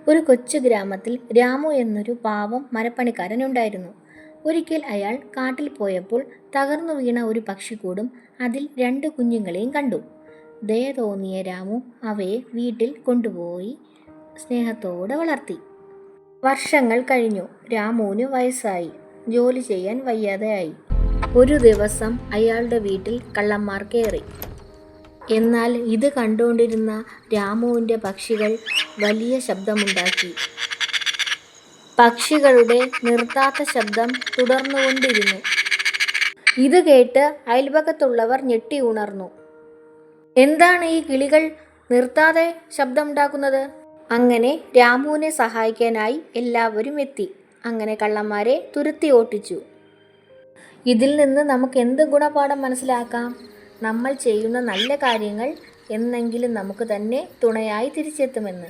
ഒരു കൊച്ചു ഗ്രാമത്തിൽ രാമു എന്നൊരു പാവം മരപ്പണിക്കാരനുണ്ടായിരുന്നു. ഒരിക്കൽ അയാൾ കാട്ടിൽ പോയപ്പോൾ തകർന്നു വീണ ഒരു പക്ഷിക്കൂടും അതിൽ 2 കുഞ്ഞുങ്ങളെയും കണ്ടു. ദയ തോന്നിയ രാമു അവയെ വീട്ടിൽ കൊണ്ടുപോയി സ്നേഹത്തോടെ വളർത്തി. വർഷങ്ങൾ കഴിഞ്ഞു. രാമുവിന് വയസ്സായി. ജോലി ചെയ്യാൻ വയ്യാതെയായി. ഒരു ദിവസം അയാളുടെ വീട്ടിൽ കള്ളന്മാർ കയറി. എന്നാൽ ഇത് കണ്ടുകൊണ്ടിരുന്ന രാമുവിൻ്റെ പക്ഷികൾ വലിയ ശബ്ദമുണ്ടാക്കി. പക്ഷികളുടെ നിർത്താത്ത ശബ്ദം തുടർന്നുകൊണ്ടിരുന്നു. ഇത് കേട്ട് അയൽപക്കത്തുള്ളവർ ഞെട്ടി ഉണർന്നു. എന്താണ് ഈ കിളികൾ നിർത്താതെ ശബ്ദമുണ്ടാക്കുന്നത്? അങ്ങനെ രാമുവിനെ സഹായിക്കാനായി എല്ലാവരും എത്തി. അങ്ങനെ കള്ളന്മാരെ തുരത്തി ഓട്ടിച്ചു. ഇതിൽ നിന്ന് നമുക്ക് എന്ത് ഗുണപാഠം മനസ്സിലാക്കാം? നമ്മൾ ചെയ്യുന്ന നല്ല കാര്യങ്ങൾ എന്നെങ്കിലും നമുക്ക് തന്നെ തുണയായി തിരിച്ചെത്തുമെന്ന്.